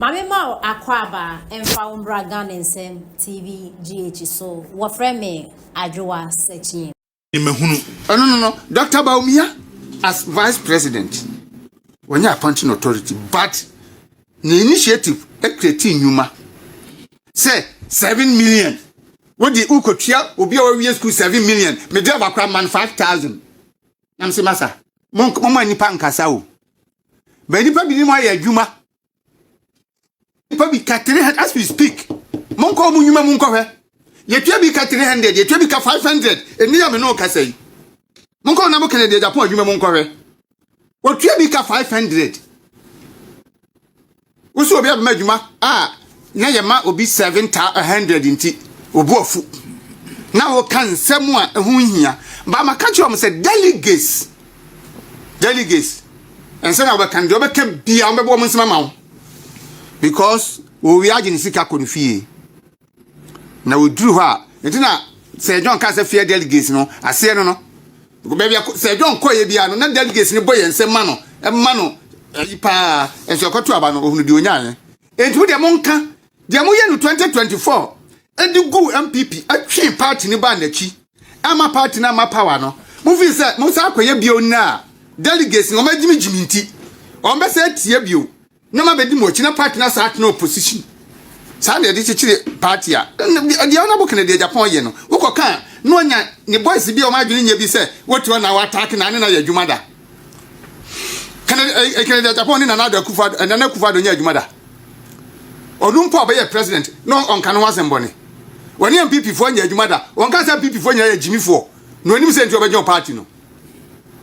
Mami ma akwaba emfa umbra Ghana TV GH so wofre me adwoa sechi no Dr. Baumia as vice president when you appointing authority but the initiative creating nyuma say 7 million what the ukotia obi our school 7 million me drive akwa man 5,000 am say masa mo nipa nkasa o be nipa bi ni mo ya adwuma Pabi ka 300 as we speak. Monko mu nyuma monko hwe. Yetua bi ka 300, yetua bi ka 500. Eni ya me no ka sei. Monko na mo Canada Japan nyuma monko hwe. Wotua bi ka 500. Woso obi abema adwuma na ye ma obi 700 nti obu ofu. Na wo kan nsem a ehu hia. Ba ma ka chiom say delegates. Ense na wo kan de obeka bia wo bebo mo nsema ma wo. Because we are in Sika Konfie. Now we drew her. It is not Sir John Casa Fair delegates, no. I say no. Maybe Sir John Koyabiano, not delegates in the boy and say mano, and mano, pa, as your cotrabano who do yan. And with the monka, the Amoyan 2024, and the go MPP, a chief party in the bandachi. I'm a party now, my power no. Moving that Mosako Yabio na delegates no Jimmy Jiminti. On the set Yabio. No ma bedi mo china party na sa no opposition sa de chichire party a the honorable Canada Japan ye no wo koka no nya ne boys bi o ma dwene nya bi se wotu na wa attack na ne na ya dwuma da Canada Japan ni na da kufa na kufa do nya dwuma da odumpo be ye president no on kan wa sembo ne woni MPP fo nya dwuma da on kan sa MPP fo nya ya jimi fo no onim se nti obejo party no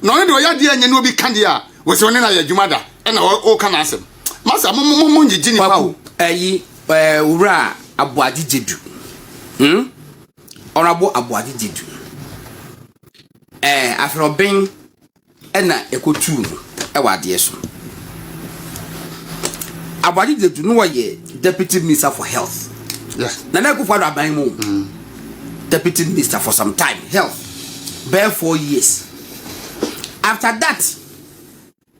no ne do ya de anya no bi kan dia wo se woni na ya dwuma da e na o kan asem Masa mo njijini pa ayi ura aboajijedu onabo aboajijedu afrobin na ekotu e wade so aboajijedu no ye deputy minister for health yes na kufa do aban mu deputy minister for some time health bare 4 years after that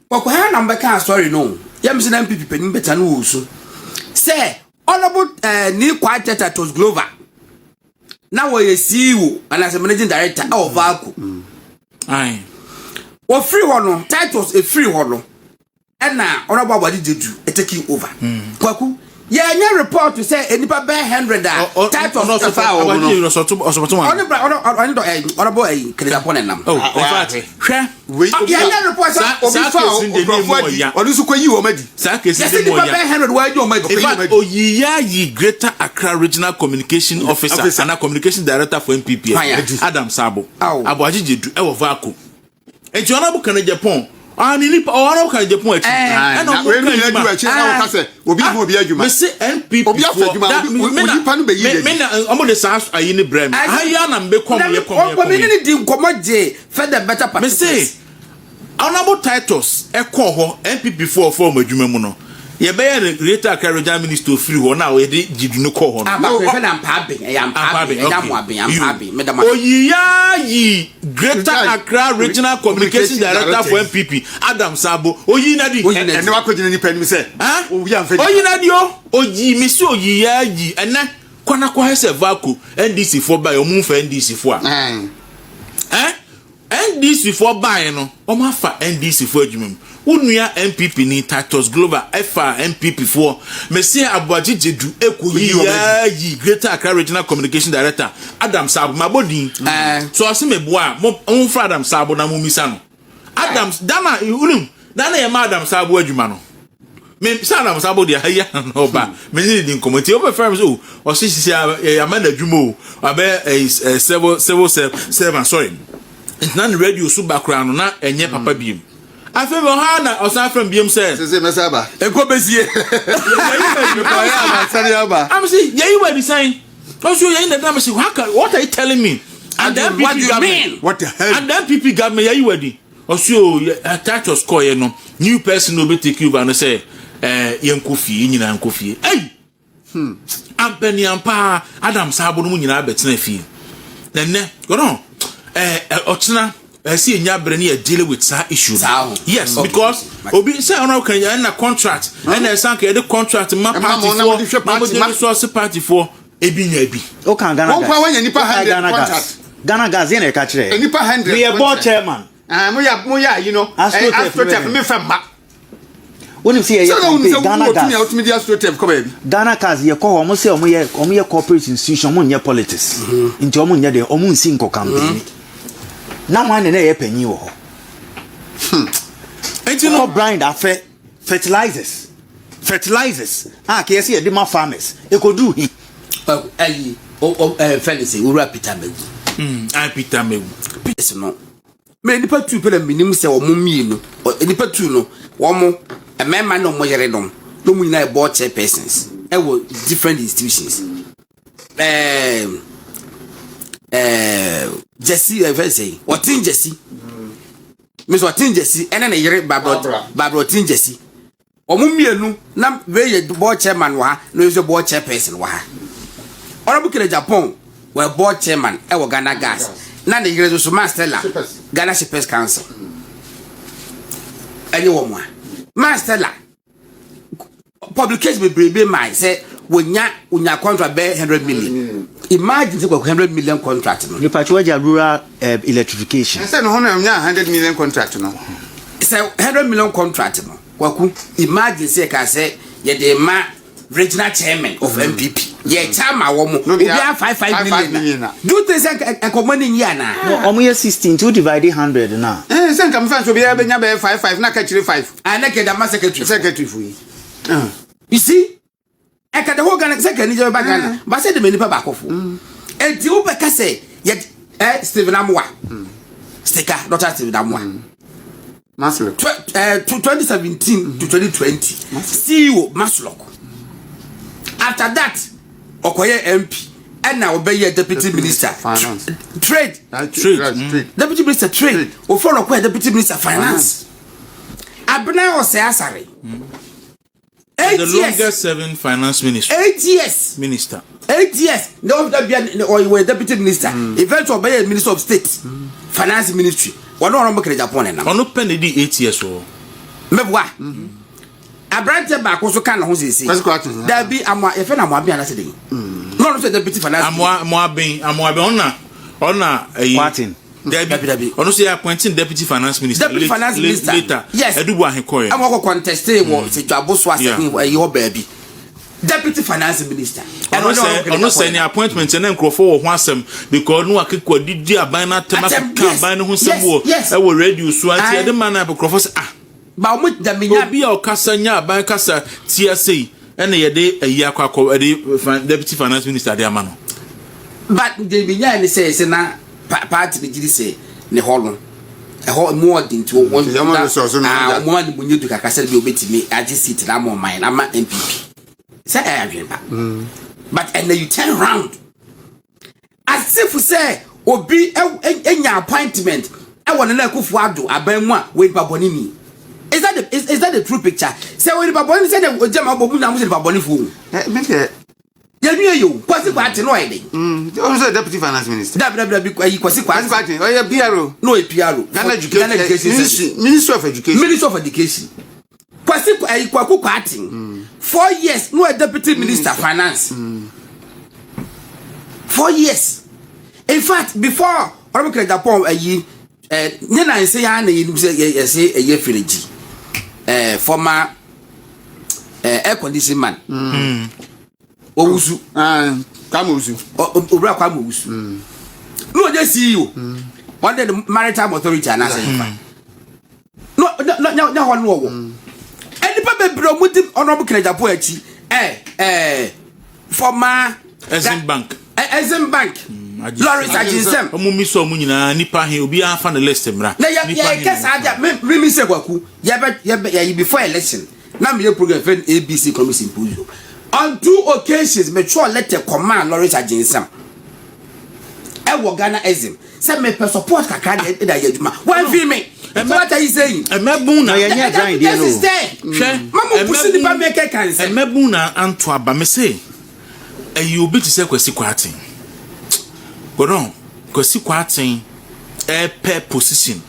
ko ha number can story no Yam sin MPP penim beta no wusu say honorable ni quite tos Glover na wo ye CEO and as managing director of Vaku aye wo free one titles a free one and na honorable Abadijedu taking over kwaku ye nya report to say enipa be 100 titles no so far no so honorable Canada Japan nam in fact we nya report say odusu kwayi wo madi sa kesi de mo ya 100 why do madi in fact oyiya yi Greater Accra Regional Communication Officer and Communication Director for MPP Adam Sabo Aboajijedu e wo Vaku enti honorable Canada Japan ni pa ora ka Japan achi na we no ya du achi na wo ka se obi mo obi adwuma me se MPP obi afadwuma obi pa no be yi me na omo de sa ayi ni brem aya na mbe kom ye kom me ni di nkomoje for the better part me say honorable titles e ko ho MPP for adwuma mu no ye be ye Greater Accra Regional Minister free ho na we de gidu no ko ho no fe na mpabe ya mpabe medama oyiya yi Greater Accra Regional Communication Director for MPP Adam Sabo oyi na di ene wa kogina ni pani se owi am fe oyi na di o oyi mi so oyiya yi ene kwana kwa hese Vaku NDC for buy omu fa NDC for NDC for buy no o ma fa NDC for adwuma unua MPP ni Titus Glover FR MPP for Messi Aboajijedu ekoyi yi Greater Accra Regional Communication Director Adam Sabo mabodin so asemeboa mo fra Adam Sabo na mo misa no Adam dana unum dana ye ma Adam Sabo adwuma no me sa Adam Sabo dia haya no ba me ni din committee o be firm so o sisi ya amanda adwuma o abe several sorry it's not radio so background na enye papa biem afi mo ha na osafram biem se mesaba enko besie I'm saying yeah you were design also you in the damn say what are you telling me and then what do you mean what the hell and then people got me yeah you were also attach us call you know new person will be take you and say yenkofi nyina yenkofi hey ampeni ampa Adam Sabo no nyina betena fi then go on ochina see nya brani deal with that issue. Yes, okay. Because obi say ono kan ya na contract and na sank the contract ma party for resource party for ebi nya bi. O kan Ghana. Won kwa wanya nipa 100 contract. Ghana gas yen e ka kire. Nipa 100. We a board chairman. Moya, you know. Astrotef me famba. Woni see Ghana gas. Ghana gas ye ko omo say omo ye corporate institution mo nye politics. Nti omo nye de omo nsi nko campaign. Na man na ye panyi wo ho. Enti no blind afa fertilizers. Ah, ke say de ma farmers. E ko do hi. Felix Ura Peter Mewu. I Peter Mewu. Yes no. Me nipa tu pele minim se wo mumie no. Nipa tu no wo mo a member no mo yere dom. No mu na board chairpersons. E wo different institutions. Jesse say what in Jesse. Miss what in Jesse and na yere Barbara tin Jesse. O mumie no na we ye board chairman wa no is board chairperson wa. Honorable Kile Japan were board chairman e wo Ghana Gas. Na the yere so Ministerial Ghana Shippers Council. Any woman. Ministerial publication be my say wonya contract be 100 million. Imagine say 100 million contract no. The Pachuaja rural electrification. Say no 100 million contract no. Say 100 million contract no. Kwaku imagine say ka say ye the ma regional chairman of MPP. Ye chama wo mo. Obi 5 million. Do you think e common year na? No, omo ye 16 to divide 100 na. Say come fan so be nya be 5 na ka chire 5. And na ke da secretary for you. You see? I can the whole Ghana second in Ghana. But say the many papa kofo. And the Uber can say yet Stephen Amwa. Sticker, Dr. Stephen Amwa. Maslow. 2017 to 2020. CEO Maslow. After that, Okoye MP. And now obey your deputy minister. Finance. Trade. Deputy minister trade. Or follow deputy minister finance. Abna or say asari. 8 the years. longest serving finance minister. 8 years. Minister. 8 years. No, or you were deputy minister. Eventually, be a minister of state, finance ministry. One no number Japan now. Ono pen di 8 years o. Mebwa. Abrante back also can who say. There be amwa e fe na amwa bi anase dey. No say deputy finance. Amwa ben ona Martin. Debbie. Ono say appointing deputy finance minister. Deputy finance minister. Later. Yes. Edubu ahekoye. I'm going to contest wo se twabo so asemi your baby. Deputy finance minister. Ono say ni appointment na nkrofo wo ho asem because no akekwa didi aban na tema ka aban no ho sem wo e wo radio so anti e de man na nkrofo say ba mo da menya obi a okasa nya aban kasa TSA ene ye de ayi akwa deputy finance minister de amano. But the menya ni say na party be gidi say ne holo e ho more than to one more than munyu du kakasa bi obetimi agi seat na mo man na ma MPP say I agree but and then you turn around as if you say obi enya appointment e won na akufu ado aban mu a we baboni ni is that the true picture say we baboni say the ojama obobu na mo say baboni fu me you kwasi kwati no ide also deputy finance minister kwasi kwati oh yeah PRO no PRO Ghana Education Ministry of Education kwasi kwati 4 years no deputy minister finance 4 years in fact before Honorable Japan nyina say ya na yin say firiji former air condition man Owusu Kamusu Obra Kamusu no just CEO under the maritime authority and no one wo any papa bro mutim Honorable Japan achi former Exim Bank Lawrence Ajinsem omumi so mu nyina nipa he obi afa na list mra na ya kesa aja me say kwaku ya before election na me program friend ABC commission symposium on 2 occasions me sure letter command Lawrence Ajinsem e wo Ghana Exim say me support kakra da ya djuma one feel me what are you saying emebun na ya grind there no hwe mama pusi di ba make cancer emebun na anto aba me say you obi ti say kwasi kwatin godon kwasi kwatin per position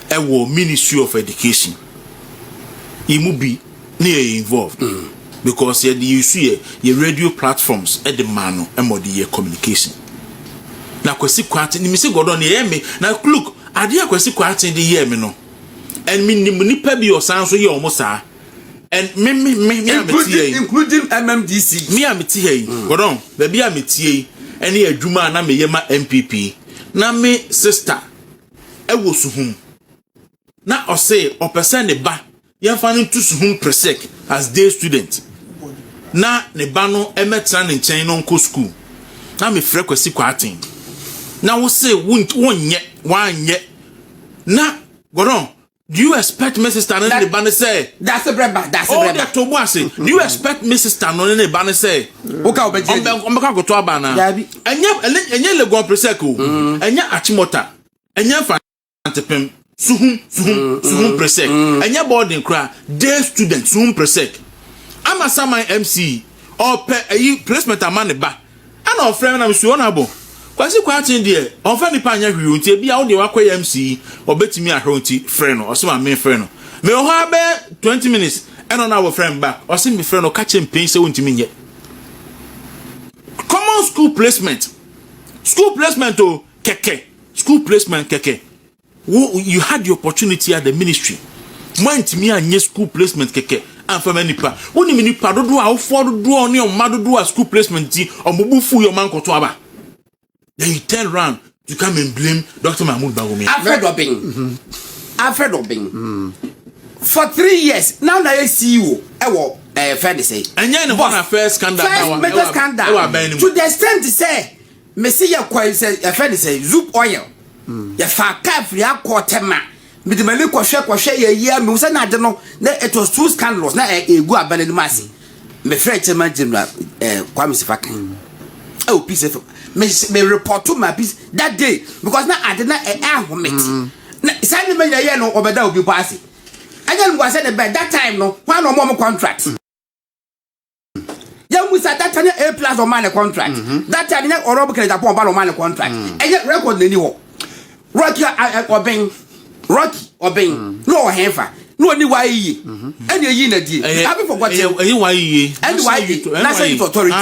ewo Ministry of Education imu bi ne involved because you see your radio platforms at the mano emodi communication na kwesi kwate ni misi godon ye me na look ade akwesi kwate de ye me no and me nipa bi osan so ye omo saa and me including MMDC me ameti here godon ba bi ameti yi ene adwuma na me ye ma MPP na me sister ewo suhum na ose opese ne ba ye fa no to suhum presec as day student na ne ba no emetra ne nchen no nko school na me frɛ kwasi kwaten na wo say wonye wanye na godon do you expect my sister no ne ba ne say that's a breba that to bo ase do you expect my sister no ne ba ne say oka obeje ombeka goto aba na enye legon presec o enye achimota enye fa antepem suhum presec enye boarding kra day student suhum presec ama sama MC or pe placement amane ba ana ofrem na msuo na bo kwasi kwatin de onfa nipa anya hwiu nti bia wo de wakoy MC obetimi ahwe nti frɛ no osema me frɛ no me ho abe 20 minutes eno na wo frɛ back osim me frɛ no ka champion se wontimi nye common school placement o keke school placement keke you had the opportunity at the ministry montimi anye school placement keke anfa nipa woni mi nipa dodo a ofo dodo oni o ma dodo a school placement ti omobufu yo man koto aba then you turn around to come and blame Dr. Mahmoud Bawumia Alfred Obing for 3 years now na CEO ewo friend say anya ne bona first scandal to the extent say Messi ya kwa say friend say Zoop oil ya fa kafri akotema me de mali kwhwe ye ye me say na de no na it was too scandalous na egu abane no masi me friend chairman general Kwame Sifakan oh peace me report to my piece that day because na ade na ahometi na say me ye no obeda obi pass anya no say the bed that time no why no more contract ya mu say that time A+ on man contract that time na orobo kele Japan ba on man contract enya record na ni ho Rocky Obeng no hefa no ni why yi enya yi na di abi for what why yi and why national authority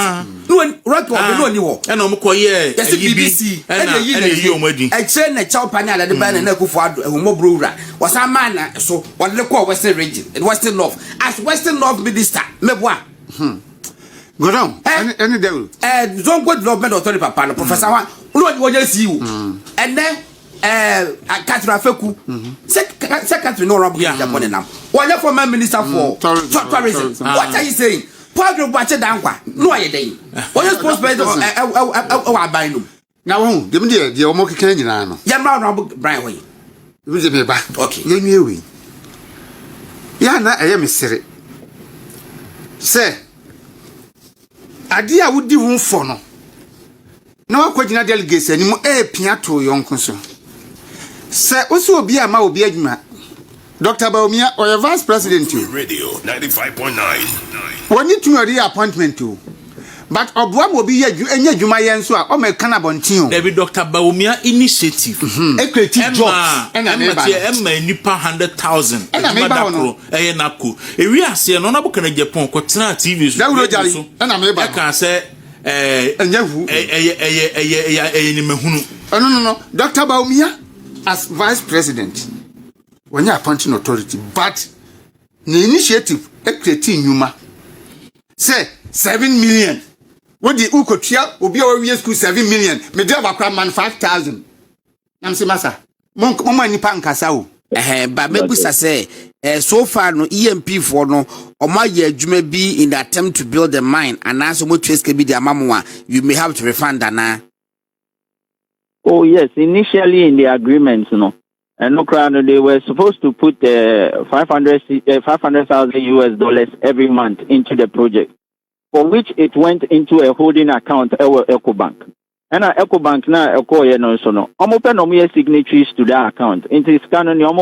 no Rocky Obeng no ni ho ena mo koye BBC enya yi na di omadi e che na chaw panel de ba na kufu ahomo browra wasa man na so wode le call Western region and Western North as Western North minister meboa godon any devil Zongo Development Authority papa no professor wa no nya CEO and then Catherine Feku secretary no Rob Japan nam wanya former minister for tourism what are you saying Padre Bache Dankwa no aye den wanya spokesperson aban no na wo dem de o mo kekere nyina no ya mra no Brian hoy we je me ba okay ye nwie ya na eye mesere se ade a wodi hu fo no na wakwagina delegates animu pia to yonko so se oso obi ama obi adwuma Dr. Bawumia or vice president Radio 95.9 woni tumori appointment o but oboa mo bi enya adwuma yen so a o me kana bontin o David Dr. Bawumia initiative equity jobs emma nipa 100,000 adwuma nako ewi ase no na bokana Japan ko tena TV so na me ba ka say enyahu ni mehunu no Dr. Bawumia as vice president when you appointing authority but the initiative equity nyuma say 7 million what the ukotia obi a school 7 million me dey bakra man 5,000 am say masa mo nipa nkasa o ba mebusa say so far no EMP for no oma ye adwuma bi in the attempt to build a mine and also mo trace bi the amamo you may have to refund ana. Oh yes, initially in the agreement, and they were supposed to put $500,000 US every month into the project, for which it went into a holding account at EcoBank. And EcoBank now signatories to that account. Into scanning a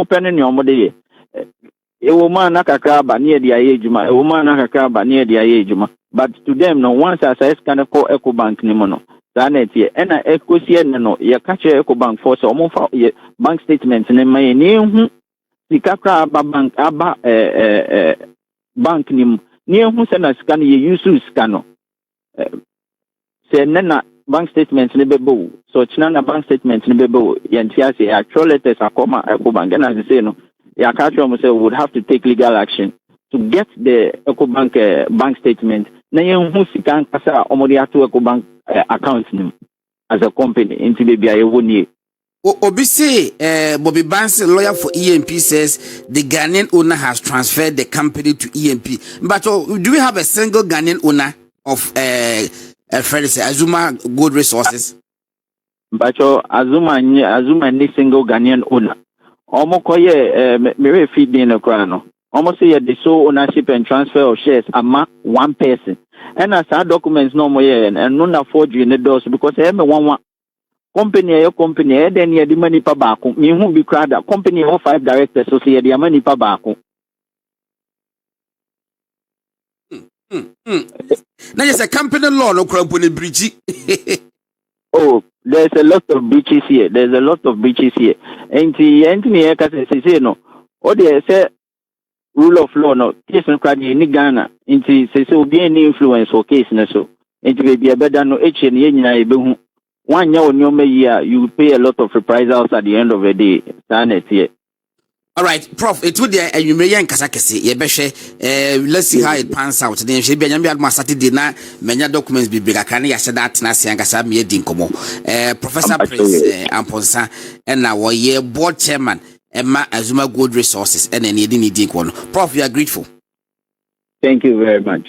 woman nakakaba near the age, a woman nakakaba near the age. but to them no once as I scan call EcoBank ni mo no zanet ye na ekosie no ye ka che EcoBank for so mo fa ye bank statement ni ma ni hu sika kra aba bank aba bank ni hu se na scan ye use scan no se na bank statement ni bebo so china na bank statement ni bebo ye ntia se actual letters akoma EcoBank na say no ya ka tell me say would have to take legal action to get the EcoBank bank statement na ye hu sika nkasa omodi ato EcoBank account nim as a company into baby I woni Obi say Bobby Banks, lawyer for EMP, says the Ghanaian owner has transferred the company to EMP. But do we have a single Ghanaian owner of Azuma Gold Resources? But Azuma ni single Ghanaian owner. Almost koye me feed in the crown. Almost say the sole ownership and transfer of shares ama one person. And as our documents no more and no forgery in the doors because one company then you the money pa baako me who be crowd company of 5 directors so say the money pa baako. Now it's a company law no company breach. Oh, there's a lot of breaches here. And the say no. Oh, they say rule of law no. Case no crowd in Ghana. Into say so be any influence for case na so. Into be a better no HN nyina ebehu. 1 year on your year, you pay a lot of reprisals at the end of the day. All right, Prof. It would be you may Kasakasi, Yebeshe. Let's see how it pans out. Then she be a Saturday na many documents be bigger. Can you say that Nasi and Kasam Yedinkomo? Professor Prince Amponsa and now ye board chairman Emma Azuma Gold Resources and any Prof, we are grateful. Thank you very much.